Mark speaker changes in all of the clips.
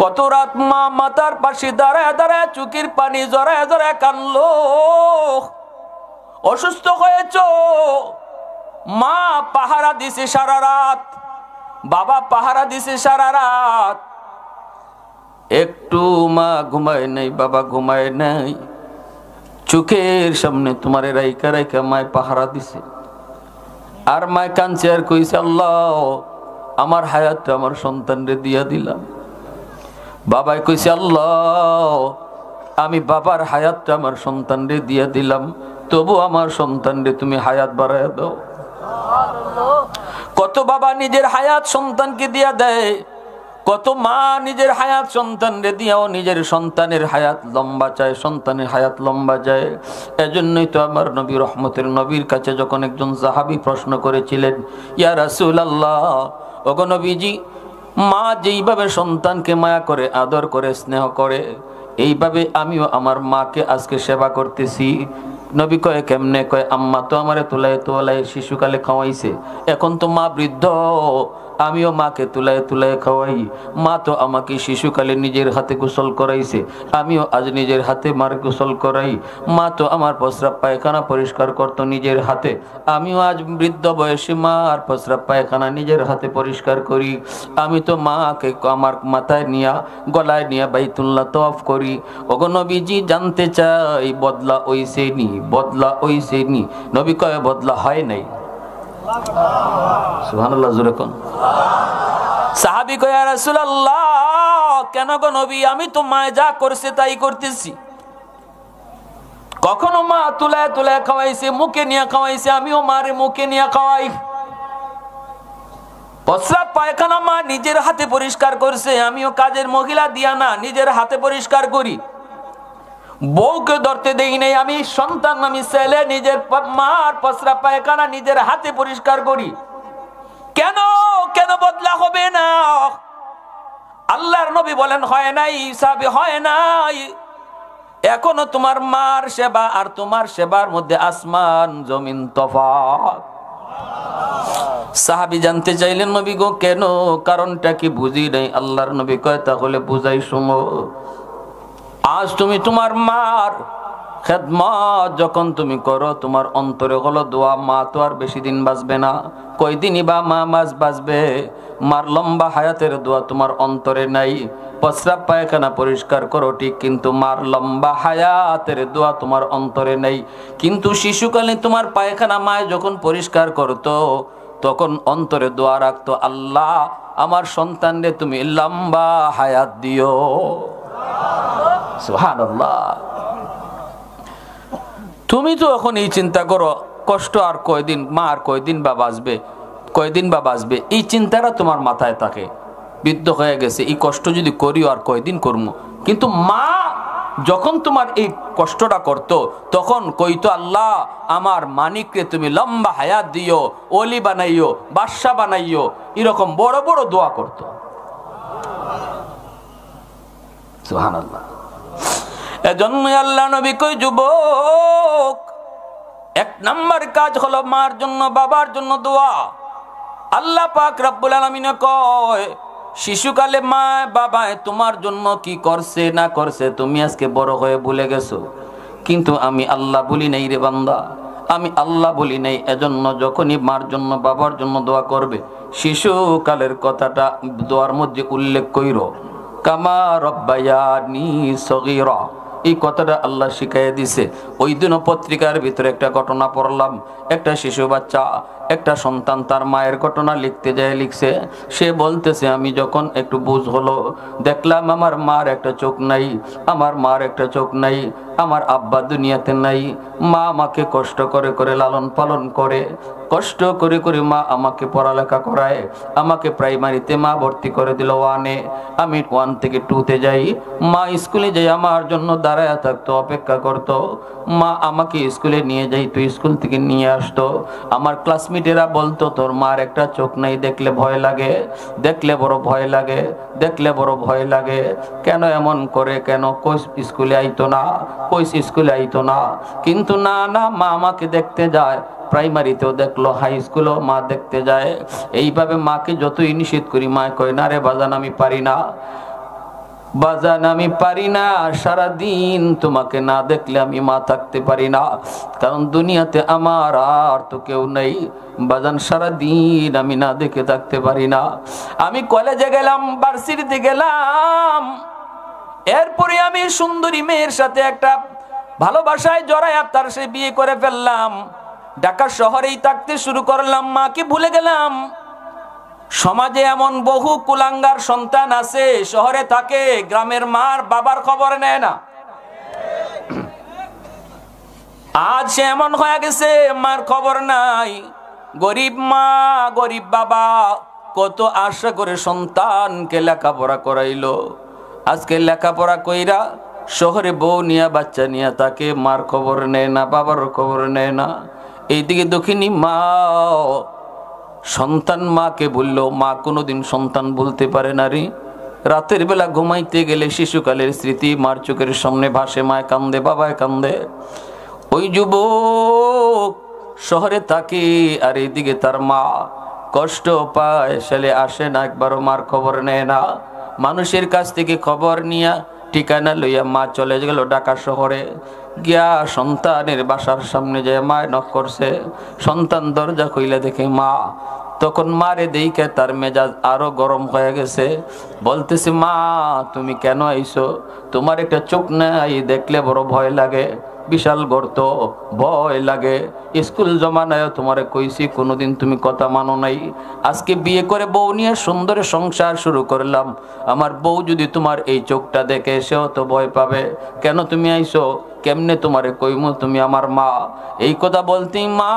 Speaker 1: কত রাত মা মাতার পাশে দাঁড়ায় দাঁড়ায় চোখের পানি জড়ায় জড়ায় কানলো। অসুস্থ হয়েছ, মা পাহারা দিছে সারা রাত, বাবা পাহারা দিছে সারা রাত, একটু মা ঘুমায় নাই, বাবা ঘুমায় নাই, চোখের সামনে তোমার রাইকা রাইকা মায় পাহারা দিছে। আর মায় কাঁদছে আর কইছে, আল্লাহ আমার হায়াতটা আমার সন্তানরে দিয়া দিলাম। বাবাই কইছে, আল্লাহ আমি বাবার হায়াতটা আমার সন্তানরে দিয়া দিলাম, তবু আমার সন্তানরে তুমি হায়াত বাড়ায় দাও। কত বাবা নিজের হায়াত সন্তানকে দিয়া দেয়, কত মা নিজের হায়াত সন্তানরে দিয়াও নিজের সন্তানের হায়াত লম্বা চায়, সন্তানের হায়াত লম্বা যায়। এজন্যই তো আমার নবী রহমতের নবীর কাছে যখন একজন সাহাবী প্রশ্ন করেছিলেন, ইয়া রাসূলুল্লাহ, ওগো নবীজি, মা যেইভাবে সন্তানকে মায়া করে, আদর করে, স্নেহ করে, এইভাবে আমিও আমার মাকে আজকে সেবা করতেছি। নবী কয় কেমনে? কয় আম্মা তো আমারে তুলায় তোলায় শিশুকালে খাওয়াইছে, এখন তো মা বৃদ্ধ, আমিও মাকে তুলায় তুলায় খাওয়াই। মা তো আমাকে শিশুকালে নিজের হাতে গোসল করাইছে, আমিও আজ নিজের হাতে মার গোসল করাই। মা তো আমার প্রস্রাব পায়খানা পরিষ্কার করতো নিজের হাতে, আমিও আজ বৃদ্ধ বয়সে মার প্রস্রাব পায়খানা নিজের হাতে পরিষ্কার করি। আমি তো মাকে আমার মাথায় নিয়া গলায় নিয়ে বাইতুল্লাহ তওয়াফ করি। ওগো নবীজি, জানতে চাই বদলা ওইছে নি? বদলা ওইছে নি? নবী কয় বদলা হয় নাই। সুবহানাল্লাহ, জোরে কোন। সাহাবী কয়, ইয়া রাসূলুল্লাহ, কেন গো নবী? আমি তো মা যা করছে তাই করতেছি। কখনো মা তুলায় তুলায় খাওয়াইছে, মুখে নিয়ে খাওয়াইছে, আমিও মারে মুখে নিয়ে খাওয়াই। প্রস্রাব পায়খানা মা নিজের হাতে পরিষ্কার করছে, আমিও কাজের মহিলা দিয়া না নিজের হাতে পরিষ্কার করি। বউকে ধরতে দেই নাই, আমি সন্তান, আমি ছেলে, নিজের মার প্রস্রাব পায়খানা নিজের হাতে পরিষ্কার করি। কেন কেন বদলা হবে না? আল্লাহর নবী বলেন হয় নাই, সাহাবী হয় নাই। এখনো তোমার মার সেবা আর তোমার সেবার মধ্যে আসমান জমিন তফাৎ। সাহাবী জানতে চাইলেন, নবী গো কেন? কারণটা কি বুঝি নাই। আল্লাহর নবী কয়, তাহলে বুঝাই শুনো। আজ তুমি তোমার মার খেদমত যখন তুমি করো, তোমার অন্তরে হলো দোয়া, মা তো আর বেশি দিন বাঁচবে না, কয়দিনই বা মা মাস বাঁচবে। মার লম্বা হায়াতের দোয়া তোমার অন্তরে নাই। প্রস্রাব পায়খানা পরিষ্কার করো ঠিক, কিন্তু মার লম্বা হায়াতের দোয়া তোমার অন্তরে নাই। কিন্তু শিশুকালে তোমার পায়খানা মায় যখন পরিষ্কার করতো, তখন অন্তরে দোয়া রাখতো, আল্লাহ আমার সন্তানরে তুমি লম্বা হায়াত দিও। সুবহানাল্লাহ। তুমি তো এখন এই চিন্তা করো, কষ্ট আর কয়দিন, মা আর কয়দিন বা বাঁচবে, কয়দিন বা বাঁচবে, এই চিন্তাটা তোমার মাথায় থাকে। বৃদ্ধ হয়ে গেছে, এই কষ্ট যদি করিও আর কয়দিন করবো। কিন্তু মা যখন তোমার এই কষ্টটা করতো, তখন কইতো, আল্লাহ আমার মানিকরে তুমি লম্বা হায়াত দিও, ওলি বানাইও, বাদশা বানাইও, এরকম বড় বড় দোয়া করতো। সুবহানাল্লাহ। এজন্য আল্লাহ নবী কই, যুবক, এক নাম্বার কাজ হলো মার জন্য বাবার জন্য দোয়া। আল্লাহ পাক রব্বুল আলামিন কয়, শিশুকালে মা বাবায় তোমার জন্য কি করছে না করছে তুমি আজকে বড় হয়ে ভুলে গেছো, কিন্তু আমি আল্লাহ বলি নাই রে বান্দা, আমি আল্লাহ বলি নাই। এজন্য যখনই মার জন্য বাবার জন্য দোয়া করবে, শিশুকালের কথাটা দোয়ার মধ্যে উল্লেখ কইরো, কামা রব্বায়ানি সগীরা, এই কথাটা আল্লাহ শিখাইয়া দিছে। ওই দিনও পত্রিকার ভিতরে একটা ঘটনা পড়লাম, একটা শিশু বাচ্চা, একটা সন্তান তার মায়ের ঘটনা লিখতে যায়, লিখছে, সে বলতেছে, আমি যখন একটু বুঝ হলো, দেখলাম আমার মার একটা চোখ নাই, আমার মার একটা চোখ নাই, আমার আব্বা দুনিয়াতে নাই, মা আমাকে কষ্ট করে করে লালন পালন করে, কষ্ট করে করে মা আমাকে পড়ালেখা করায়, আমাকে প্রাইমারিতে মা ভর্তি করে দিল 1-এ, আমি 1 থেকে 2-তে যাই, মা স্কুলে যাই আমার জন্য দাঁড়ায় থাকতো, অপেক্ষা করতো, মা আমাকে স্কুলে নিয়ে যাইতো, স্কুল থেকে নিয়ে আসতো। আমার ক্লাসমেটেরা বলতো, তোর মার একটা চোখ নাই, দেখলে ভয় লাগে, দেখলে বড় ভয় লাগে, দেখলে বড় ভয় লাগে, কেন এমন করে, কেন কই স্কুলে আইতো না, কই স্কুলে আইতো না। কিন্তু না না, মা আমাকে দেখতে যায়, প্রাইমারিতেও দেখলো, হাই স্কুলেও মা দেখতে যায়। এইভাবে মাকে যতই নিষেধ করি, মা কয়, না রে বাজান আমি পারি না। বাজান আমি পারি না, সারাদিন তোমাকে না দেখলে আমি মা থাকতে পারি না, কারণ দুনিয়াতে আমার আর তো কেউ নেই। বাজান সারাদিন আমি না দেখে থাকতে পারি না। আমি কলেজে গেলাম, ভার্সিটিতে গেলাম, এরপরে আমি সুন্দরী মেয়ের সাথে একটা ভালোবাসায় জড়ায় তার সে বিয়ে করে ফেললাম। ঢাকা শহরেই থাকতে শুরু করলাম, মাকে ভুলে গেলাম। সমাজে এমন বহু কুলাঙ্গার সন্তান আছে, শহরে থাকে, গ্রামের মার বাবার খবর নেয় না। আজ সে এমন হয়ে গেছে, মার খবর নাই। গরিব মা, গরিব বাবা, কত আশা করে সন্তানকে লেখাপড়া করাইলো, আজকে লেখাপড়া কইরা শহরে বউ নিয়া বাচ্চা নিয়া তাকে, মার খবর নেয় না, বাবার খবর নেয় না। এইদিকে দক্ষিণী মা, সন্তান মাকে বললো, মা কোনোদিন সন্তান বলতে পারে না রে। রাতের বেলা ঘুমাইতে গেলে শিশুকালের স্মৃতি মার চোখের সামনে ভাসে, মায় কান্দে, বাবায় কান্দে। ওই যুবক শহরে থাকে, আর এইদিকে তার মা কষ্ট পায়, ছেলে আসে না, একবারও মার খবর নেয় না। মানুষের কাছ থেকে খবর নিয়া ঠিকানা লইয়া মা চলে গেল ঢাকা শহরে। গিয়া সন্তানের বাসার সামনে যে মায় নক করছে, সন্তান দরজা খুইলে দেখে মা। তখন মারে দেইকে তার মেজাজ আরো গরম হয়ে গেছে, বলতেছে, মা তুমি কেন আইছো? তোমার একটা চোখ নাই, দেখলে বড় ভয় লাগে, বিশাল গর্ত, ভয় লাগে। স্কুল জমানায় তোমারে কইছি, কোনোদিন তুমি কথা মানো নাই। আজকে বিয়ে করে বউ নিয়ে সুন্দর সংসার শুরু করলাম, আমার বউ যদি তোমার এই চোখটা দেখে, সেও তো ভয় পাবে। কেন তুমি আইছো? কেমনে তোমারে কইমু তুমি আমার মা? এই কথা বলতেই মা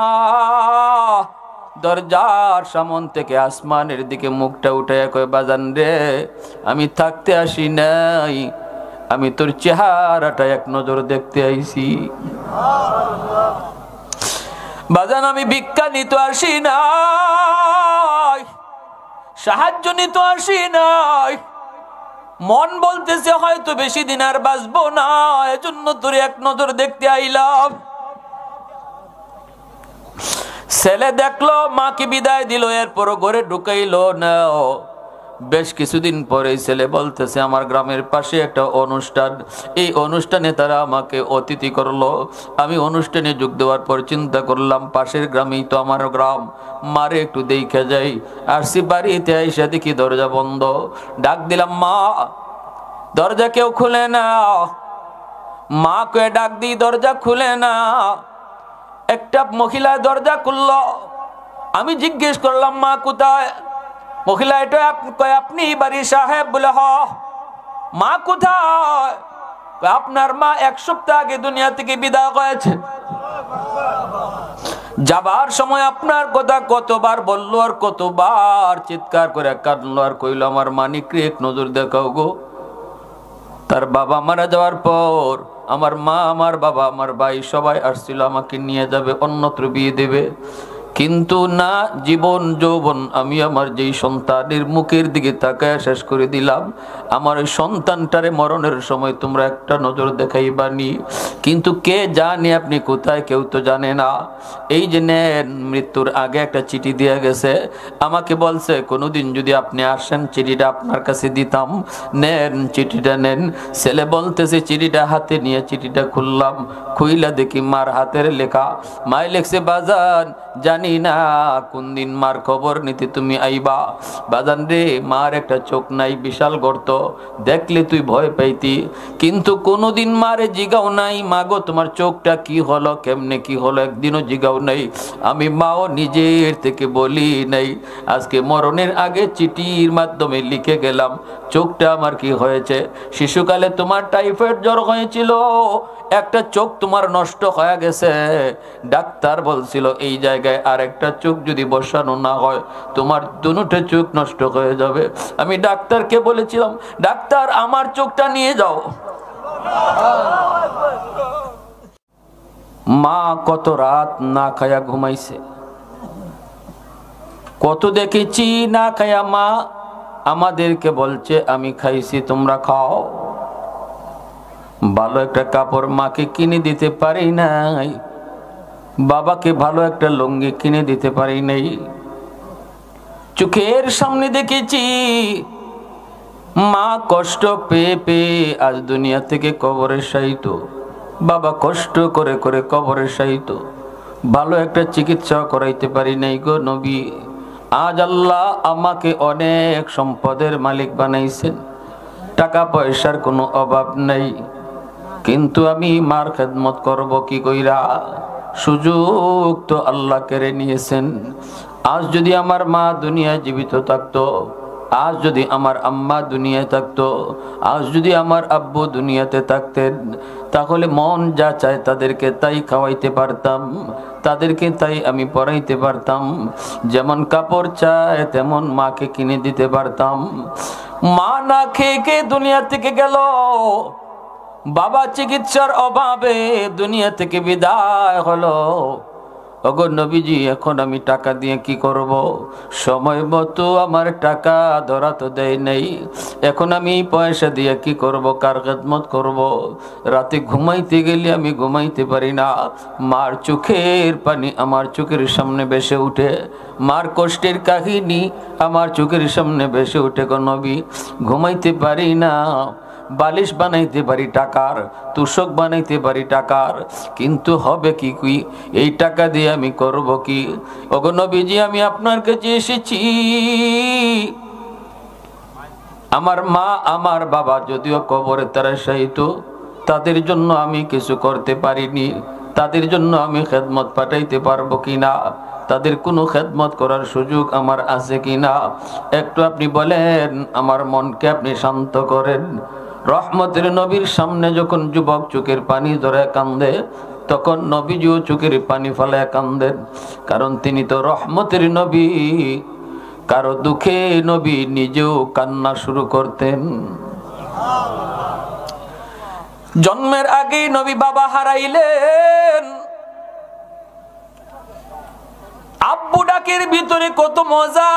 Speaker 1: দরজার সামন থেকে আসমানের দিকে মুখটা উঠাইয়া কয়, বাজান রে, আমি থাকতে আসি নাই, আমি তোর চেহারাটা এক নজর দেখতে আইছি। বাজান আমি ভিক্ষা নিতে আসি নাই, সাহায্য নিতে আসি নাই, মন বলতেছে হয়তো বেশি দিন আর বাঁচবো না, এজন্য তোর এক নজর দেখতে আইলাম। ছেলে দেখলো, মাকে বিদায় দিল, এরপরও ঘরে ঢুকাইলো না। বেশ কিছুদিন পরে ছেলে বলতেছে, আমার গ্রামের পাশে একটা অনুষ্ঠান, এই অনুষ্ঠানে তারা আমাকে অতিথি করলো। আমি অনুষ্ঠানে যোগ দেওয়ার পর চিন্তা করলাম, পাশের গ্রামেই তো আমার গ্রাম, মারে একটু দেখে যাই। আসছি বাড়িতে, আইসা দেখি দরজা বন্ধ। ডাক দিলাম, মা, দরজা কেউ খুলে না। মা কে ডাক দিই, দরজা খুলে না। একটা মহিলা দরজা খুললো। আমি জিজ্ঞেস করলাম, মা কোথায়? মহিলা এটা আপনি বাড়ির সাহেব? বলে হ। মা কোথায়? আপনার মা এক সপ্তাহ আগে দুনিয়া থেকে বিদায় হয়েছে। যাবার সময় আপনার কথা কতবার বললো আর কতবার চিৎকার করে কাঁদলো আর কইলো, আমার মানিকরে এক নজর দেখাও গো। তার বাবা মারা যাওয়ার পর আমার মা, আমার বাবা, আমার ভাই সবাই আসছিল আমাকে নিয়ে যাবে, অন্যত্র বিয়ে দেবে, কিন্তু না, জীবন যৌবন আমি আমার যেই সন্তানের মুখের দিকে তাকায় শেষ করে দিলাম। আমার ওই সন্তানটারে মরণের সময় তোমরা একটা নজর দেখাইবানি, কিন্তু কে জানে আপনি কোথায়? কেউ তো জানে না। এই যে নেন, মৃত্যুর আগে একটা চিঠি দিয়ে গেছে, আমাকে বলছে কোনোদিন যদি আপনি আসেন চিঠিটা আপনার কাছে দিতাম, নেন চিঠিটা নেন। ছেলে বলতেছে, চিঠিটা হাতে নিয়ে চিঠিটা খুললাম, খুইলা দেখি মার হাতের লেখা। মায় লেখছে, বাজান জানি না কোন দিন মার খবর নিতে তুমি আইবা। বাজান রে, মার একটা চোখ নাই, বিশাল গর্ত, দেখলে তুই ভয় পাইতি, কিন্তু কোনোদিন মারে জিগাও নাই, মাগো তোমার চোখটা কি হলো, কেমনে কি হলো, একদিনও জিগাও নাই। আমি মাও নিজের থেকে বলি নাই, আজকে মরণের আগে চিঠির মাধ্যমে লিখে গেলাম চোখটা আমার কি হয়েছে। শিশুকালে তোমার টাইফয়েড জ্বর হয়েছিল, একটা চোখ তোমার নষ্ট হয়ে গেছে, ডাক্তার বলছিল এই জায়গায় আর একটা চোখ যদি বসানো না হয় তোমার দুটো চোখ নষ্ট হয়ে যাবে। আমি ডাক্তারকে বলেছিলাম, ডাক্তার আমার চোখটা নিয়ে যাও। মা কত রাত না খায়া ঘুমাইছে, কত দেখেছি না খায়া মা আমাদেরকে বলছে আমি খাইছি তোমরা খাও। ভালো একটা কাপড় মাকে কিনে দিতে পারি নাই, বাবাকে ভালো একটা লুঙ্গি কিনে দিতে পারি নাই। চোখের সামনে দেখেছি মা কষ্ট পেয়ে পেয়ে আজ দুনিয়া থেকে কবরে শায়িত, বাবা কষ্ট করে করে কবরে শায়িত, ভালো একটা চিকিৎসা করাইতে পারি নাই গো নবী। আজ আল্লাহ আমাকে অনেক সম্পদের মালিক বানাইছেন, টাকা পয়সার কোনো অভাব নাই, কিন্তু আমি মার খেদমত করব কি কইরা? সুযোগ তো আল্লাহ কেড়ে নিয়েছেন। আজ যদি আমার মা দুনিয়ায় জীবিত থাকতো, আজ যদি আমার আম্মা দুনিয়ায় থাকতো, আজ যদি আমার আব্বু দুনিয়াতে থাকতেন, তাহলে মন যা চায় তাদেরকে তাই খাওয়াইতে পারতাম, তাদেরকে তাই আমি পরাইতে পারতাম, যেমন কাপড় চায় তেমন মাকে কিনে দিতে পারতাম। মা না খেয়ে খেয়ে দুনিয়া থেকে গেল, বাবা চিকিৎসার অভাবে দুনিয়া থেকে বিদায় হলো। ওগো নবীজি, এখন আমি টাকা দিয়ে কি করব? সময় মতো আমার টাকা ধরা তো দেয় নাই, এখন আমি পয়সা দিয়ে কি করব? কার খেদমত করব? রাতে ঘুমাইতে গেলে আমি ঘুমাইতে পারি না, মার চোখের পানি আমার চোখের সামনে ভেসে উঠে, মার কষ্টের কাহিনী আমার চোখের সামনে ভেসে উঠে গো নবী, ঘুমাইতে পারি না। বালিশ বানাইতে পারি টাকার, তুষক বানাইতে পারি টাকার, কিন্তু হবে কি এই টাকা দিয়ে আমি করব কি? ওগো নবীজি, আমি আপনার কাছে এসেছি। আমার মা আমার বাবা যদিও কবরে তারা শায়িত, তাদের জন্য আমি কিছু করতে পারিনি, তাদের জন্য আমি খেদমত পাঠাইতে পারবো কিনা, তাদের কোনো খেদমত করার সুযোগ আমার আছে কিনা, একটু আপনি বলেন, আমার মনকে আপনি শান্ত করেন। রহমতের নবীর সামনে যখন যুবক চোখের পানি ধরে কান্দে, তখন নবীজিও চোখের পানি ফেলায় কান্দেন, কারণ তিনি তো রহমতের নবী। কারো দুঃখে নবী নিজেও কান্না শুরু করতেন। জন্মের আগেই নবী বাবা হারাইলেন। আব্বু ডাকের ভিতরে কত মজা,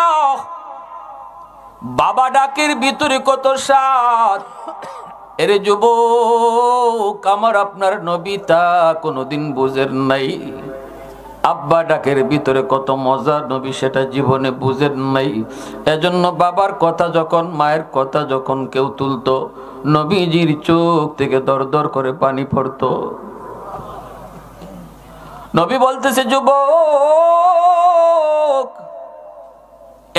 Speaker 1: বাবা ডাকের ভিতরে কত স্বাদ। এরে যুবক, আমার আপনার নবী তা কোনোদিন বুঝেন নাই। আব্বা ডাকের ভিতরে কত মজা, নবী সেটা জীবনে বুঝেন নাই। এজন্য বাবার কথা যখন, মায়ের কথা যখন কেউ তুলতো, নবীজির চোখ থেকে দর দর করে পানি পড়তো। নবী বলতেছে, যুবক,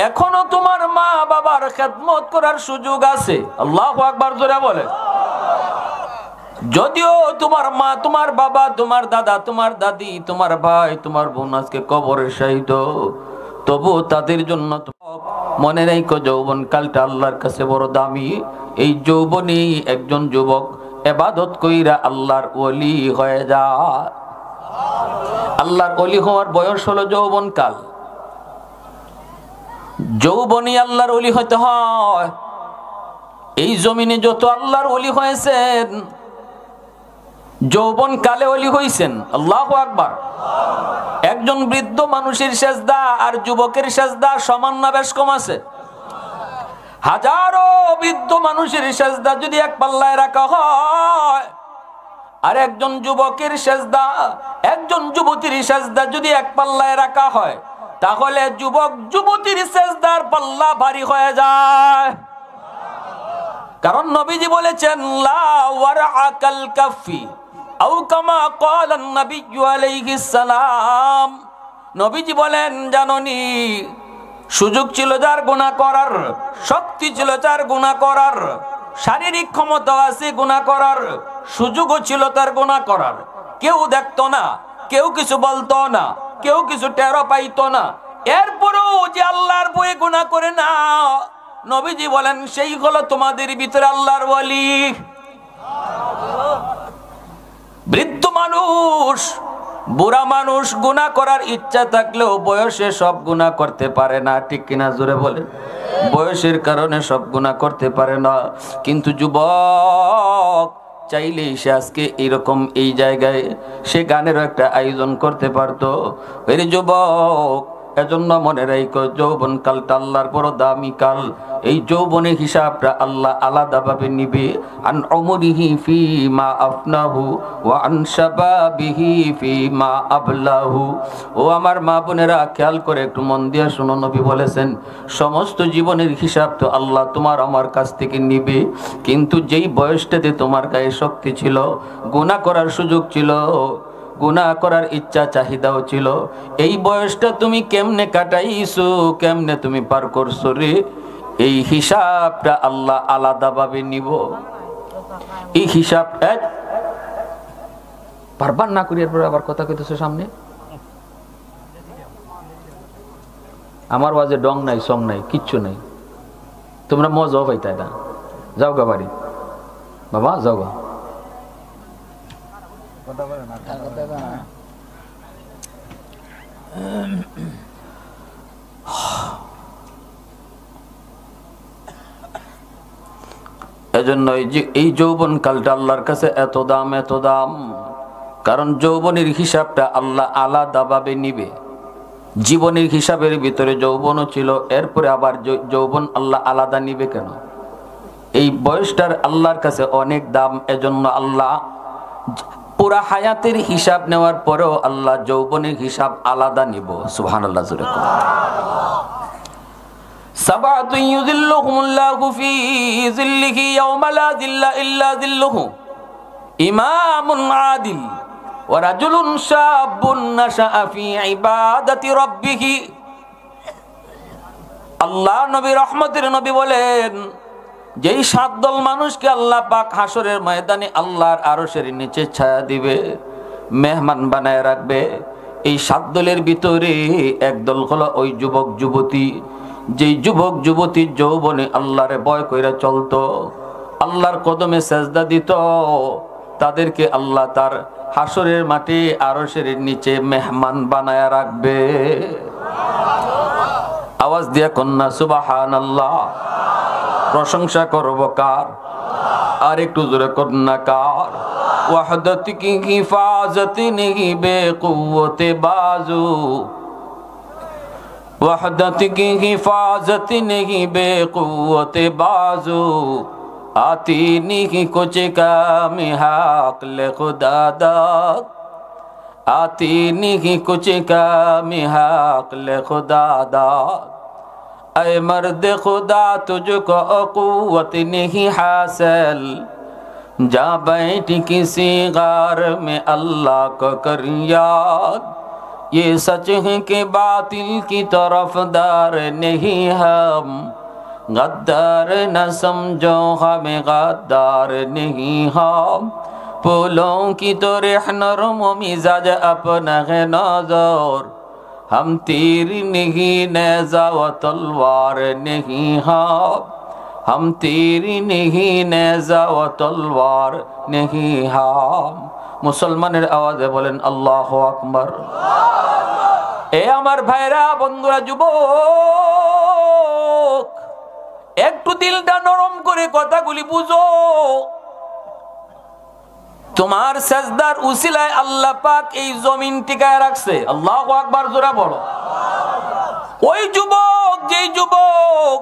Speaker 1: এখনো তোমার মা বাবার খেদমত করার সুযোগ আছে। আল্লাহু আকবার জোরে বলে। যদিও তোমার মা, তোমার বাবা, তোমার দাদা, তোমার দাদি, তোমার ভাই, তোমার বোন আজকে কবরে শায়িত, তবু তাদের জন্য মনে রেখো, যৌবন কালটা আল্লাহর কাছে বড় দামি। এই যৌবনে একজন যুবক ইবাদত কইরা আল্লাহর ওলি হয়ে যায়। আল্লাহর ওলি হওয়ার বয়স হলো যৌবন কাল। যৌবনে আল্লাহর ওলি হতে হয়। এই জমিনে যত আল্লাহর ওলি হয়েছেন, যৌবন কালে ওলি হইছেন। আল্লাহু আকবার। একজন বৃদ্ধ মানুষের সেজদা আর যুবকের সেজদা সমান না বেশ কম আছে? হাজারো বৃদ্ধ মানুষের সেজদা যদি এক পাল্লায় রাখা হয়, আর একজন যুবকের সেজদা, একজন যুবতীর সেজদা যদি এক পাল্লায় রাখা হয়, তাহলে যুবক যুবতীর সেজদার পাল্লা ভারী হয়ে যায়। কারণ নবীজি বলেছেন, লা ওয়ারআকাল কাফি আও কামা ক্বালা নবিয়্যু আলাইহিস সালাম। নবীজি বলেন, জাননি, সুযোগ ছিল যার গুনাহ করার, শক্তি ছিল যার গুনাহ করার, শারীরিক ক্ষমতা আছে গুনাহ করার, সুযোগও ছিল তার গুনাহ করার, কেউ দেখতো না, কেউ কিছু বলতো না, কেউ কিছু টেরো পাইতো না, এরপরও যে আল্লাহর ভয়ে গুনাহ করে না, নবীজি বলেন সেই হলো তোমাদের ভিতরে আল্লাহর ওলি। বৃদ্ধ মানুষ, বুড়া মানুষ গুনাহ করার ইচ্ছা থাকলেও বয়সে সব গুনাহ করতে পারে না, ঠিক কিনা জোরে বলেন? বয়সের কারণে সব গুনাহ করতে পারে না। কিন্তু যুবক চাইলেই সে আজকে এইরকম এই জায়গায় সে গানেরও একটা আয়োজন করতে পারতো। এর যুবক, এজন্য মনে রাখো যৌবন কালটা আল্লাহর বড় দামি কাল। এই যৌবনের হিসাবটা আল্লাহ আলাদাভাবে নিবে। আন উমরিহি ফিমা আফনাহু ওয়া আন শাবাবিহি ফিমা আবলাহু। ও আমার মা বোনেরা, খেয়াল করে একটু মন দিয়ে শুনো, নবী বলেছেন সমস্ত জীবনের হিসাব তো আল্লাহ তোমার আমার কাছ থেকে নিবে, কিন্তু যেই বয়সটাতে তোমার গায়ে শক্তি ছিল, গুনাহ করার সুযোগ ছিল, গুনাহ করার ইচ্ছা চাহিদাও ছিল, এই বয়সটা তুমি কেমনে কাটাইছো, কেমনে তুমি পার করছো রে, এই হিসাবটা আল্লাহ আলাদাভাবে নিব। এই হিসাব বারবার না করি এরপর আবার কথা কইতেছো সামনে। আমার ওয়াজে ডং নাই, সং নাই, কিচ্ছু নাই, তোমরা মজাও পাইতাই না। যাও গা বাড়ি বাবা, যাও গা। এজন্য এই যৌবন কালটা আল্লাহর কাছে এত দাম, এত দাম, কারণ যৌবনের হিসাবটা আল্লাহ আলাদাভাবে নিবে। জীবনের হিসাবের ভিতরে যৌবনও ছিল, এরপরে আবার যৌবন আল্লাহ আলাদা নিবে কেন? এই বয়সটার আল্লাহর কাছে অনেক দাম। এজন্য আল্লাহ পুরা হায়াতের হিসাব নেওয়ার পরেও আল্লাহ যৌবনের হিসাব আলাদা নিব। সুবহানাল্লাহ জোরে বলুন। সাবাতুন ইউযিল্লুহুমুল্লাহু ফি যিল্লিহি ইয়াওমা লা যিল্লা ইল্লা যিল্লুহু, ইমামুন আদিল ওয়া রাজুলুন শাবুন নাশাআ ফি ইবাদাতি রাব্বিহি। আল্লাহ নবী, রহমতের নবী বলেন, যেই 7 দল মানুষকে আল্লাহ পাক হাসরের ময়দানে আল্লাহর আরশের নিচে ছায়া দিবে, মেহমান বানায় রাখবে, এই 7 দলের ভিতরে এক দল হলো ওই যুবক যুবতী, যেই যুবক যুবতী যৌবনে আল্লাহরে ভয় কইরা চলতো, আল্লাহর কদমে সেজদা দিত, তাদেরকে আল্লাহ তার হাসরের মাঠে আরশের নিচে মেহমান বানায় রাখবে। আওয়াজ দিয়া কন্যা সুবহানাল্লাহ। প্রশংসা করব কার? আর একটু জোরে কন্যা কার? ওয়াহদত কি হিফাজত নেহি বেকুওতে বাজু, ওয়াহদত কি হিফাজত নেহি বেকুওতে বাজু, आती नहीं कुछ काम हक ले खुदा दाद, आती नहीं कुछ काम हक ले खुदा दाद। ऐ मर्द खुदा तुझको क़ुव्वत नहीं हासिल, जा बैठ किसी गार में अल्लाह को कर याद, ये सच है कि बातिल की तरफदार नहीं हम, गद्दार न समझो हमें गद्दार नहीं हम, फूलों की तो रहनरम मिजाज अपना है नजर, हम तीर नहीं नेज़ा व तलवार नहीं हम, हम तीर नहीं नेज़ा व तलवार नहीं हम। মুসলমানের আওয়াজে বলেন আল্লাহু আকবার। এ আমার ভাইরা, বন্ধুরা, যুবক, একটু দিলটা নরম করে কথাগুলি বুঝো। তোমার সেজদার উসিলায় আল্লাহ পাক এই জমিন টিকায় রাখছে। আল্লাহু আকবার জোরে বলো। ওই যুবক, যেই যুবক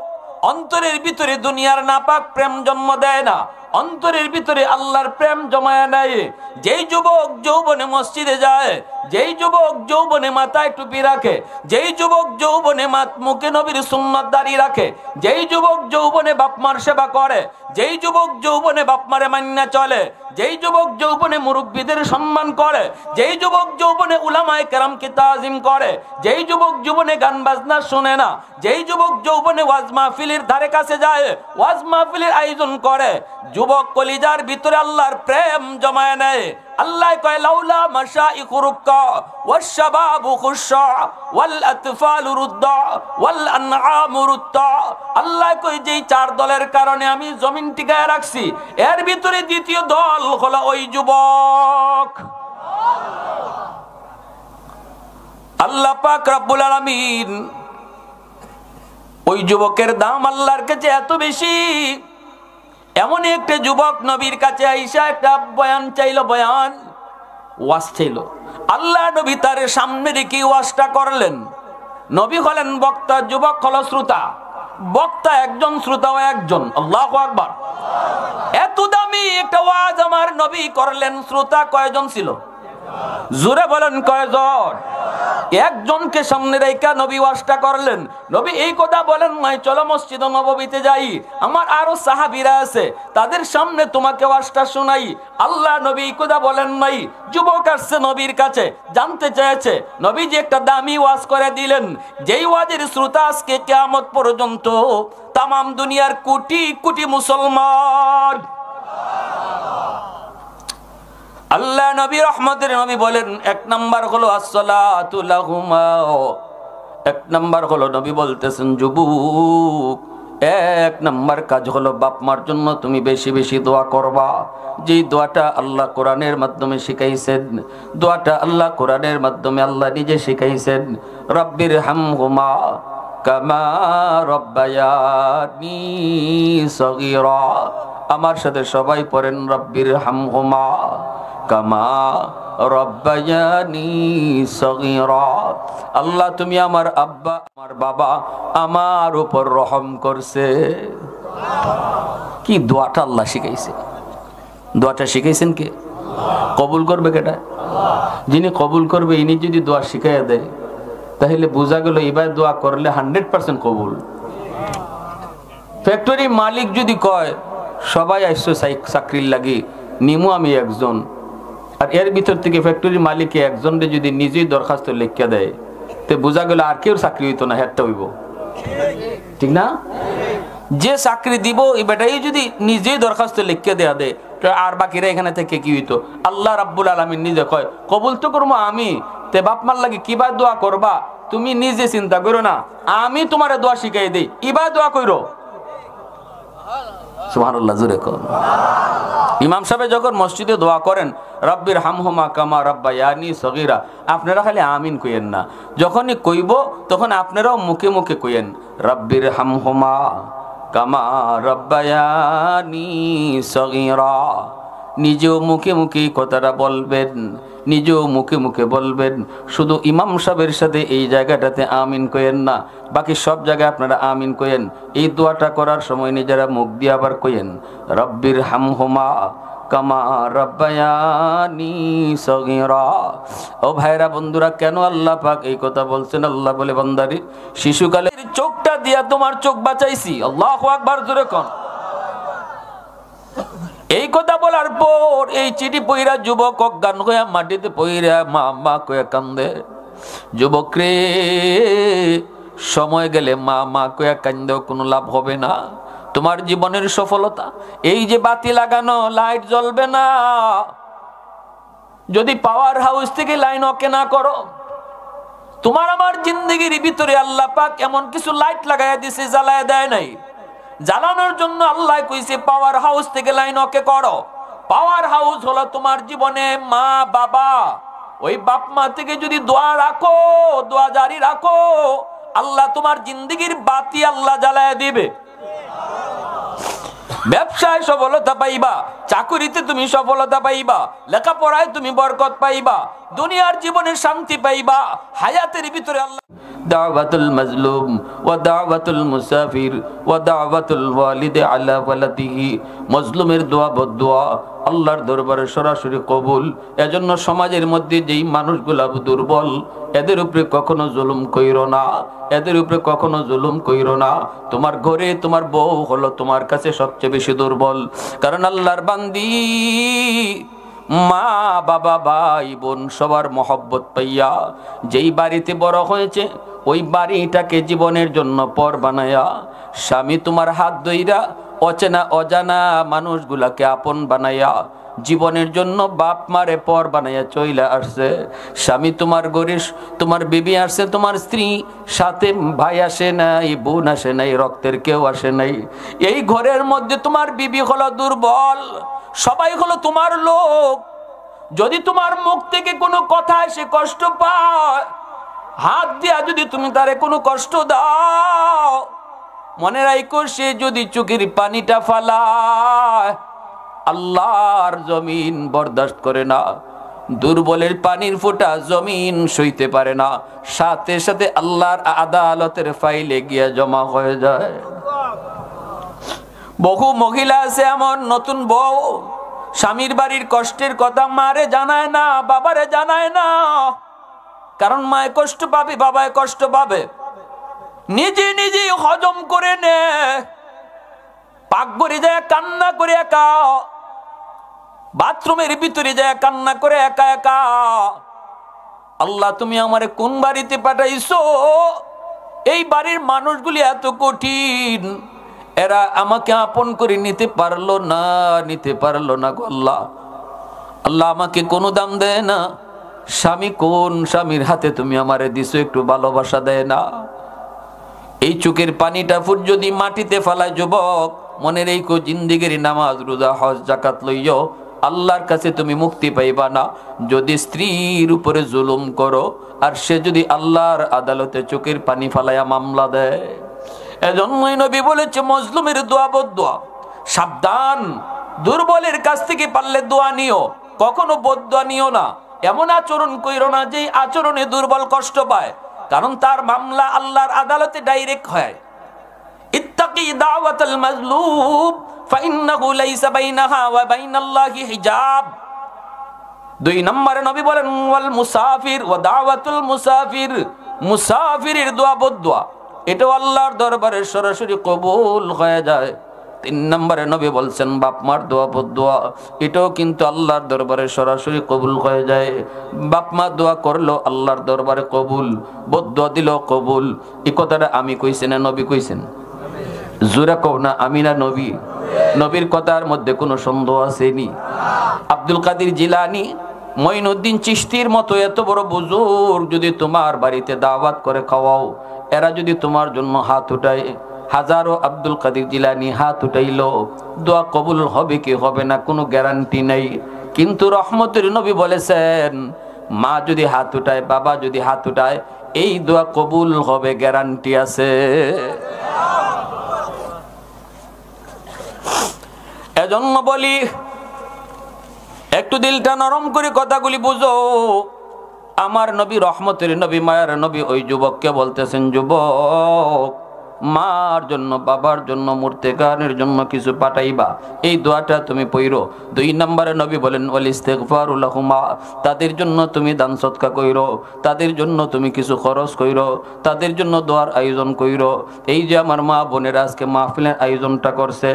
Speaker 1: অন্তরের ভিতরে দুনিয়ার নাপাক প্রেম জন্ম দেয় না, অন্তরের ভিতরে আল্লাহর প্রেম জমায় নাই, যেই যুবক যৌবনে মসজিদে যায়, যেই যুবক যৌবনে মাথায় টুপি রাখে, যেই যুবক যৌবনে মুখে নবীর সুন্নাত দাঁড়িয়ে রাখে, যেই যুবক যৌবনে বাপমার সেবা করে, যেই যুবক যৌবনে বাপমারে মান্না চলে, যেই যুবক যৌবনে মুরব্বীদের সম্মান করে, যেই যুবক যৌবনে উলামায়ে কেরামকে তাজিম করে, যেই যুবক যৌবনে গান বাজনা শুনে না, যেই যুবক যৌবনে ওয়াজ মাহফিলের ধারে কাছে যায়, ওয়াজ মাহফিলের আয়োজন করে, যুবক কলিজার ভিতরে আল্লাহর প্রেম জমায় নেয়। আল্লাহ কয় লাউলা মাশাইখু রুক্কা ওয়াশ শাবাবু খুশা ওয়াল আতফালু রুদ্দা ওয়াল আনআমু রুদ্দা। আল্লাহ কয় যেই 4 দলের কারণে আমি জমিন টিকায় রাখছি, এর ভিতরে দ্বিতীয় দল হলো ওই যুবক। আল্লাহ পাক রব্বুল আলামিন ওই যুবকের দাম আল্লাহর কাছে এত বেশি। এমন একটা যুবক নবীর কাছে আইসা একটা বয়ান চাইলো, বয়ান ওয়াজ চাইলো। আল্লাহ নবী তার সামনে রেখে ওয়াজটা করলেন। নবী হলেন বক্তা, যুবক হলো শ্রোতা। বক্তা একজন, শ্রোতাও একজন। আল্লাহু আকবার। এত দামি একটা ওয়াজ আমার নবী করলেন, শ্রোতা কয়জন ছিল? জোরে বলেন কয়জন? একজনকে সামনে রেখে নবী ওয়াজটা করলেন। নবী এই কথা বলেন নাই চলো মসজিদে নববীতে যাই, আমার আরো সাহাবীরা আছে তাদের সামনে তোমাকে ওয়াজটা শোনাই। আল্লাহ নবী এই কথা বলেন নাই। যুবক আসছে নবীর কাছে, জানতে চেয়েছে, নবীজি একটা দামি ওয়াজ করে দিলেন, যেই ওয়াজের শ্রোতা আজকে কিয়ামত পর্যন্ত তাম দুনিয়ার কোটি কোটি মুসলমান। আল্লাহ নবী রহমতের নবী বলেন, এক নাম্বার হলো আসসালাতু লাহুমা। এক নাম্বার হলো নবী বলতেছেন, যুবক এক নাম্বার কাজ হলো বাপ মার জন্য তুমি বেশি বেশি দোয়া করবা। যেই দোয়াটা আল্লাহ কোরআনের মাধ্যমে শিখাইছেন, দোয়াটা আল্লাহ কোরআনের মাধ্যমে আল্লাহ নিজে শিখাইছেন, রব্বির হামহুমা কামা রব্বায়ানি সগীরা। আমার সাথে সবাই পড়েন, রব্বির হামহুমা কামা রব্বায়ানি সগীরা। আল্লাহ তুমি আমার আব্বা আমার বাবা আমার উপর রহম করছে। কি দোয়াটা আল্লাহ শিখাইছে, দোয়াটা শিখাইছেন কে? কবুল করবে কেটা? যিনি কবুল করবে ইনি যদি দোয়া শিখাইয়া দেয় তাহলে বোঝা গেল এবার দোয়া করলে 100% কবুল। ফ্যাক্টরি মালিক যদি কয় সবাই আসছো চাকরির লাগি, নিমু আমি একজন, আর এর ভিতর থেকে ফ্যাক্টরি মালিকে একজনকে যদি নিজেই দরখাস্ত লিখে দেয় তো বোঝা গেল আর কেউ চাকরি হইতো না, হেডটা হইব, ঠিক না? যে চাকরি দিব এই বেটাই যদি নিজেই দরখাস্ত লিখে দেয়া দেয় আর বাকিরা এখানে থেকে কি হইতো? আল্লাহ রাব্বুল আলামিন নিজে কয় কবুল তো করবো আমি, তে বাপ মার লাগে কিবা দোয়া করবা তুমি নিজে চিন্তা করো না, আমি তোমারে দোয়া শিখাই দেই, ইবা দোয়া কইরো। সুবহানাল্লাহ, জোরে কোন। ইমাম সাহেব যখন মসজিদে দোয়া করেন রব্বির হামহুমা কামা রব্বায়ানি সগীরা, আপনারা খালি আমিন কইেন না, যখনই কইব তখন আপনারাও মুখে মুখে কইেন রব্বির হামহুমা কামা রব্বায়ানি সগীরা। নিজেও মুখে মুখে কথাটা বলবেন, নিজেও মুখে মুখে বলবেন। শুধু ইমাম সাহেবের সাথে এই জায়গাটাতে আমিন কইেন না, বাকি সব জায়গায় আপনারা আমিন কইেন। এই দোয়াটা করার সময় নিজেরা মুখ দিয়ে আবার কইেন রব্বির হামহুমা কামা রব্বায়ানি সগীরা। ও ভাইরা বন্ধুরা, কেন আল্লাহ পাক এই কথা বলছেন? আল্লাহ বলে, বান্দারে শিশুকালের চোখটা দিয়া তোমার চোখ বাঁচাইছি। আল্লাহু আকবার, জোরে কোন। এই কথা বলার পর এই চিঠি পইরা যুবক অজ্ঞান হইয়া মাটিতে পইরা মা মা কইয়া কান্দে। যুবক রে, সময় গেলে মা মা কইয়া কান্দেও কোনো লাভ হবে না। তোমার জীবনের সফলতা এই যে বাতি লাগানো, লাইট জ্বলবে না যদি পাওয়ার হাউস থেকে লাইন ওকে না করো। তোমার আমার জিন্দেগির ভিতরে আল্লাহ পাক এমন কিছু লাইট লাগাইয়া দিছে, জ্বালায় দেয় নাই। জ্বালানোর জন্য আল্লাহ কইছে পাওয়ার হাউস থেকে লাইন ওকে করো। পাওয়ার হাউস হলো তোমার জীবনে মা বাবা। ওই বাপ মা থেকে যদি দোয়া রাখো, দোয়া জারি রাখো, আল্লাহ তোমার জিন্দেগির বাতি আল্লাহ জ্বালায় দিবে। ব্যবসায় সফলতা পাইবা, চাকুরিতে তুমি সফলতা পাইবা, লেখাপড়ায় তুমি বরকত পাইবা, দুনিয়ার জীবনে শান্তি পাইবা, হায়াতের ভিতরে আল্লাহ দাওয়াতুল মাজলুম ওয়া দাওয়াতুল মুসাফির ওয়া দাওয়াতুল ওয়ালিদি আলা ওয়ালাদিহি। মাজলুমের দোয়া বদদোয়া আল্লাহর দরবারে সরাসরি কবুল। এজন্য সমাজের মধ্যে যেই মানুষগুলা দুর্বল, এদের উপরে কখনো জুলুম কইরো না, এদের উপরে কখনো জুলুম কইরো না। তোমার ঘরে তোমার বউ হলো তোমার কাছে সবচেয়ে বেশি দুর্বল, কারণ আল্লাহর বান্দি মা বাবা ভাই বোন সবার মহব্বত পাইয়া যেই বাড়িতে বড় হয়েছে ওই বাড়িটাকে জীবনের জন্য পর বানায়া, স্বামী তোমার হাত ধইরা অচেনা অজানা মানুষগুলাকে আপন বানাইয়া জীবনের জন্য বাপ মারে পর বানাইয়া চইলা আসছে। স্বামী তোমার গরিশ, তোমার বিবি আসছে, তোমার স্ত্রী, সাথে ভাই আসে নাই, বোন আসে নাই, রক্তের কেউ আসে নাই। এই ঘরের মধ্যে তোমার বিবি হলো দুর্বল, সবাই হলো তোমার লোক। যদি তোমার মুখ থেকে কোনো কথা এসে কষ্ট পায়, হাত দিয়া যদি তুমি তারে কোনো কষ্ট দাও, মনে রাখো সে যদি চোখের পানিটা ফালায়, আল্লাহর জমিন বরদাস্ত করে না। দুর্বলের পানির ফোঁটা জমিন সইতে পারে না, সাথে সাথে আল্লাহর আদালতের ফাইলে গিয়া জমা হয়ে যায়। বহু মহিলা আছে এমন, নতুন বউ, স্বামীর বাড়ির কষ্টের কথা মারে জানায় না, বাবারে জানায় না, কারণ মায়ে কষ্ট পাবে, বাবায় কষ্ট পাবে। নিজে নিজে হজম করে নে, পাকঘরে যায় কান্না করে একা, বাথরুমের ভিতরে যায় কান্না করে একা একা, আল্লাহ তুমি আমারে কোন বাড়িতে পাঠাইছো, এই বাড়ির মানুষগুলি এত কঠিন, এরা আমাকে আপন করে নিতে পারলো না গো আল্লাহ। আল্লাহ আমাকে কোনো দাম দেয় না, স্বামী কোন স্বামীর হাতে তুমি আমারে দিছো একটু ভালোবাসা দেয় না। এই চোখের পানিটা ফুট যদি মাটিতে ফেলায় যুবক, মনে রেখো জিন্দেগির নামাজ রোজা হজ যাকাত লইও, আল্লাহর কাছে তুমি মুক্তি পাইবা না। যদি স্ত্রীর উপরে জুলুম করো আর সে যদি আল্লাহর আদালতে চোখের পানি ফালাইয়া মামলা দেয়, এজন্যই নবী বলেছে মজলুমের দোয়া বদদোয়া, সাবধান, দুর্বলের কাছ থেকে পারলে দোয়া নিও, কখনো বদদোয়া নিও না। এমন আচরণ কইরো না যে আচরণে দুর্বল কষ্ট পায়, কারণ তার মামলা আল্লাহর আদালতে ডাইরেক্ট হয়। ইত্তাকি দাওয়াতাল মাজলুম ফাইন্নাহু লাইসা বাইনাহা ওয়া বাইনাল্লাহি হিজাব। 2 নম্বরে নবী বলেন ওয়াল মুসাফির ওয়া দাওয়াতুল মুসাফির, মুসাফিরের দোয়া বদদোয়া এটাও আল্লাহর দরবারে সরাসরি কবুল হয়ে যায়। 3 নম্বরে নবী বলছেন বাপ মার দোয়া বদদোয়া এটাও কিন্তু আল্লাহর দরবারে সরাসরি কবুল হয়ে যায়। বাপ মা দোয়া করলো আল্লাহর দরবারে কবুল, বদদোয়া দিল কবুল। এই কথাটা আমি কইছি না নবী কইছেন? জোরে কও না আমি না নবী? নবীর কথার মধ্যে কোনো সন্দেহ আসেনি? আব্দুল কাদের জিলানী, মঈনুদ্দিন চিশতির মতো এত বড় বুজুর্গ যদি তোমার বাড়িতে দাওয়াত করে খাওয়াও, এরা যদি তোমার জন্য হাত উঠায়, হাজারো আব্দুল কাদের জিলানী হাত উঠাইলো, দোয়া কবুল হবে কি হবে না কোনো গ্যারান্টি নাই। কিন্তু রহমতের নবী বলেছেন মা যদি হাত উঠায়, বাবা যদি হাত উঠায়, এই দোয়া কবুল হবে, গ্যারান্টি আছে। এজন্য বলি একটু দিলটা নরম করে কথাগুলি বুঝো। আমার নবী রহমতের নবী, মায়ার নবী ওই যুবককে বলতেছেন, যুবক মার জন্য বাবার জন্য মুর্তেকানের জন্য কিছু পাঠাইবা, এই দোয়াটা তুমি পড়ো। 2 নম্বরে নবী বলেন ওয়াল ইস্তিগফারু লাহুমা, তাদের জন্য তুমি দান সদকা কইরো, তাদের জন্য তুমি কিছু খরচ কইরো, তাদের জন্য দোয়ার আয়োজন কইরো। এই যে আমার মা বোনেরা আজকে মাহফিলের আয়োজনটা করছে,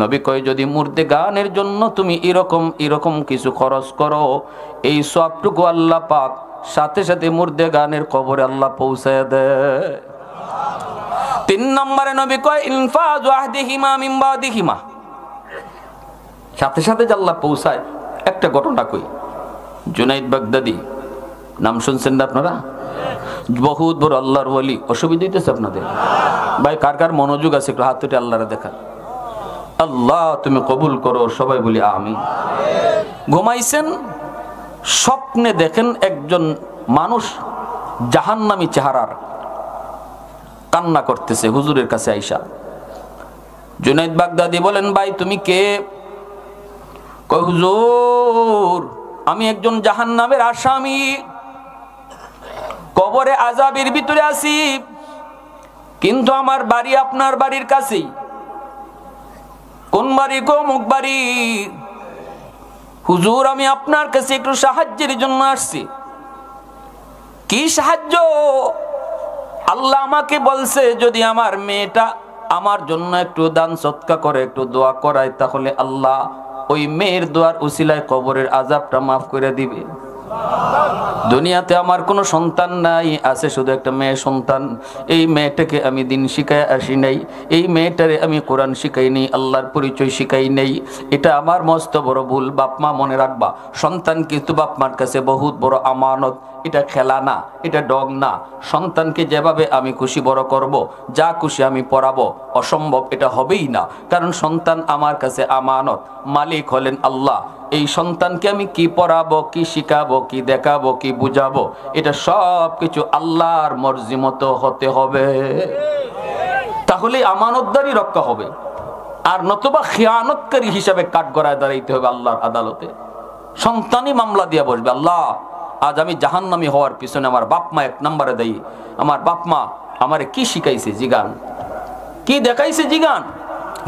Speaker 1: নবী কয় যদি মুর্তেকানের জন্য তুমি এরকম কিছু খরচ করো, এই সবটুকু আল্লাহ পাক সাথে সাথে মুর্তেকানের কবরে আল্লাহ পৌঁছায় দেয়। 3 নম্বরে নবী কয় ইনফাজু আহদিহিমা মিন বাদিহিমা, সাথে সাথে আল্লাহ পৌঁছায়। একটা ঘটনা কই, জুনাইদ বাগদাদি নাম শুনছেন না আপনারা? বহুত বড় আল্লাহর ওলি। অসুবিধা হইতেছে আপনাদের? ভাই কার কার মনোযোগ আছে একটু হাত তুলে আল্লাহরে দেখান। আল্লাহ তুমি কবুল করো, সবাই বলি আমিন। ঘুমাইছেন, স্বপ্নে দেখেন একজন মানুষ জাহান্নামী চেহারার কান্না করতেছে হুজুরের কাছে আইসা। জুনাইদ বাগদাদি বলেন ভাই তুমি কে? কয় হুজুর আমি একজন জাহান্নামের আসামি, কবরে আযাবের ভিতরে আছি, কিন্তু আমার বাড়ি আপনার বাড়ির কাছেই। কোন বাড়ি? অমুক বাড়ি। হুজুর আমি আপনার কাছে একটু সাহায্যের জন্য আসছি। কি সাহায্য? আল্লাহ আমাকে বলছে যদি আমার মেয়েটা আমার জন্য একটু দান সদকা করে, একটু দোয়া করায়, তাহলে আল্লাহ ওই মেয়ের দোয়ার উসিলায় কবরের আযাবটা মাফ করে দিবে। দুনিয়াতে আমার কোনো সন্তান নাই, আছে শুধু একটা মেয়ে সন্তান। এই মেয়েটাকে আমি দিন শিখায় আসি নাই, এই মেয়েটারে আমি কোরআন শিখাই নেই, আল্লাহর পরিচয় শিখাই নেই। এটা আমার মস্ত বড় ভুল। বাপ মা মনে রাখবা, সন্তান কিন্তু বাপ মার কাছে বহুত বড় আমানত। এটা খেলা না, এটা ডগ না। সন্তানকে যেভাবে আমি খুশি বড় করব, যা খুশি আমি পড়াবো, অসম্ভব এটা হবেই না। কারণ সন্তান আমার কাছে আমানত, মালিক হলেন আল্লাহ। এই সন্তানকে আমি কি পড়াবো, কি শিখাবো, কি দেখাবো, কি বুঝাবো, এটা সব কিছু আল্লাহর মর্জি মতো হতে হবে, তাহলে আমানতদারি রক্ষা হবে। আর নতুবা খিয়ানতকারী হিসাবে কাঠগড়ায় দাঁড়াইতে হবে আল্লাহর আদালতে। সন্তানই মামলা দিয়া বসবে, আল্লাহ আজ আমি জাহান্নামী হওয়ার পিছনে আমার বাপ মা এক নম্বরে দেই। আমার বাপ মা আমারে কি শিখাইছে জিগান, কি দেখাইছে জিগান।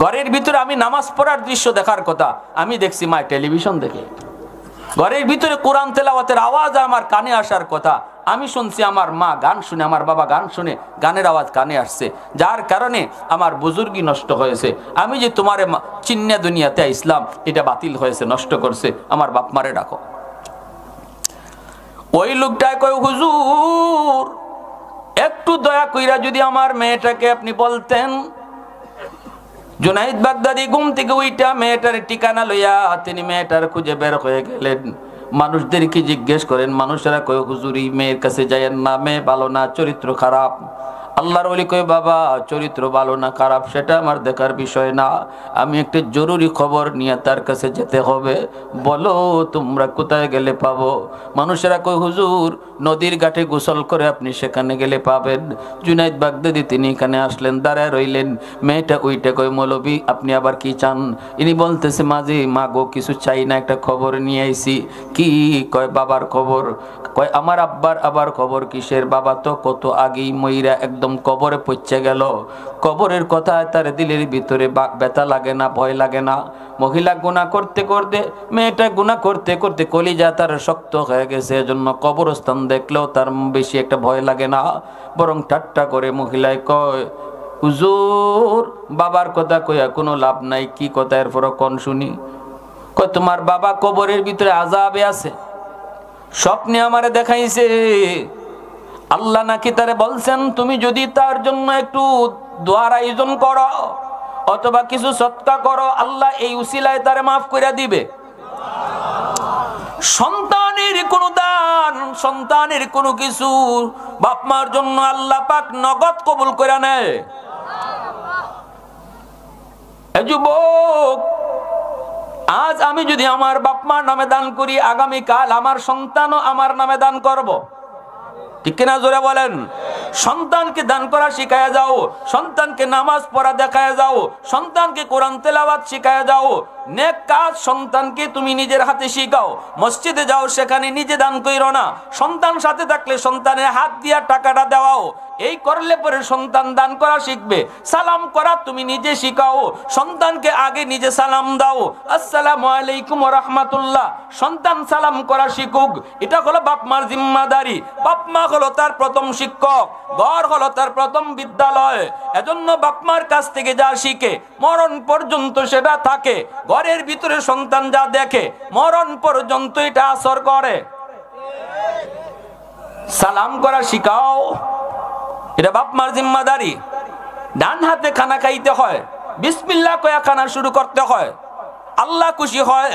Speaker 1: ঘরের ভিতরে আমি নামাজ পড়ার দৃশ্য দেখার কথা, আমি দেখছি মা টেলিভিশন দেখে। ঘরের ভিতরে কোরআন তেলাওয়াতের আওয়াজ আমার কানে আসার কথা, আমি শুনছি আমার মা গান শুনে, আমার বাবা গান শুনে, গানের আওয়াজ কানে আসছে, যার কারণে আমার বুজুর্গি নষ্ট হয়েছে। আমি যে তোমারে চিন্না দুনিয়াতে ইসলাম এটা বাতিল হয়েছে, নষ্ট করছে, আমার বাপ মারে ডাকো। ওই লোকটায় কয়, হুজুর একটু দয়া কইরা যদি আমার মেয়েটাকে আপনি বলতেন। জুনাইদ বাগদাদি ঘুম থেকে ওইটা মেয়েটার ঠিকানা লইয়া তিনি মেয়েটার খুঁজে বের হয়ে গেলেন। মানুষদেরকে জিজ্ঞেস করেন, মানুষেরা কয় হুজুর এই মেয়ের কাছে যাইয়েন না, মেয়ে ভালো না, চরিত্র খারাপ। আল্লাহর ওলি কয়, বাবা চরিত্র ভালো না খারাপ সেটা আমার দেখার বিষয় না, আমি একটা জরুরি খবর নিয়ে তার কাছে যেতে হবে, বলো তোমরা কোথায় গেলে পাবো। মানুষেরা কয় হুজুর নদীর ঘাটে গোসল করে আপনি সেখানে গেলে পাবেন। জুনাইদ বাগদাদি তিনি এখানে আসলেন, দাঁড়ায় রইলেন। মেয়েটা ওইটা কয়, মৌলবী আপনি আবার কি চান? ইনি বলতেছে, মাঝে মাগো কিছু চাই না, একটা খবর নিয়ে আইছি। কি? কয় বাবার খবর। কয় আমার আব্বার আবার খবর কিসের? বাবা তো কত আগেই মইরা একদম কবরে পৌঁছে গেল। কবরের কথা তার দিলের ভিতরে ব্যথা লাগে না, ভয় লাগে না। মহিলা গুনাহ করতে করতে, মেয়েটা গুনাহ করতে করতে কলিজা তার শক্ত হয়ে গেছে, এজন্য কবরস্থান দেখলেও তার বেশি একটা ভয় লাগে না, বরং ঠাট্টা করে মহিলায় কয়, হুজুর বাবার কথা কইয়া কোনো লাভ নাই। কি কথা? এরপর কোন শুনি। কয় তোমার বাবা কবরের ভিতরে আযাবে আছে, স্বপ্নে আমারে দেখাইছে। আল্লাহ নাকি তারে বলছেন তুমি যদি তার জন্য একটু দোয়ার আয়োজন করো অথবা কিছু সদকা করো, আল্লাহ এই উসিলায় তারে মাফ করে দিবে। সন্তানের কোন দান, সন্তানের কোন কিছু বাপ মার জন্য আল্লাহ পাক নগদ কবুল করে নেয়। এ যুবক, আজ আমি যদি আমার বাপ মার নামে দান করি, আগামীকাল আমার সন্তানও আমার নামে দান করব। ঠিক কিনা জোরে বলেন? সন্তানকে দান করা শিখায়া যাও, সন্তানকে নামাজ পড়া দেখায়া যাও, সন্তানকে কোরআন তেলাওয়াত শিখায়া যাও। নেক কাজ সন্তানকে তুমি নিজের হাতে শিখাও। মসজিদে যাও, সেখানে নিজে দান কইরো না, সন্তান সাথে থাকলে সন্তানের হাত দিয়া টাকাটা দেওয়াও। এই করলে পরে সন্তান দান করা শিখবে। সালাম করা তুমি নিজে শিখাও, সন্তানকে আগে নিজে সালাম দাও, আসসালামু আলাইকুম ওয়া রাহমাতুল্লাহ। সন্তান সালাম করা শিখুক, এটা হলো বাপ মার জিম্মাদারি। বাপ মা হলো তার প্রথম শিক্ষক, ঘর হলো তার প্রথম বিদ্যালয়। এজন্য বাপ মার কাছ থেকে যা শিখে মরণ পর্যন্ত সেটা থাকে। ঘরের ভিতরে সন্তান যা দেখে মরণ পর্যন্ত এটা আসর করে। সালাম করা শিখাও, এটা বাপ মার জিম্মাদারি। ডান হাতে খানা খাইতে হয়, বিসমিল্লাহ কয়া খানা শুরু করতে হয়। আল্লাহ খুশি হয়,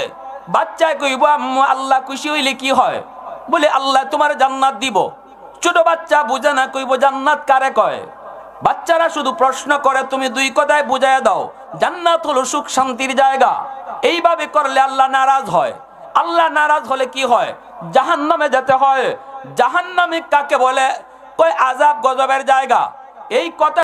Speaker 1: বাচ্চায় কইব আম্মু আল্লাহ খুশি হইলে কি হয়? বলে আল্লাহ তোমার জান্নাত দিব। ছোট বাচ্চা বুঝে না, কইব জান্নাত কারে কয়? বাচ্চারা শুধু প্রশ্ন করে, তুমি দুই কথায় বুঝাইয়া দাও, জান্নাত হলো সুখ শান্তির জায়গা। এইভাবে করলে আল্লাহ নারাজ হয়। আল্লাহ নারাজ হলে কি হয়? জাহান্নামে যেতে হয়। জাহান্নামে কাকে বলে? কয় আযাব গজবের জায়গা। এই কথা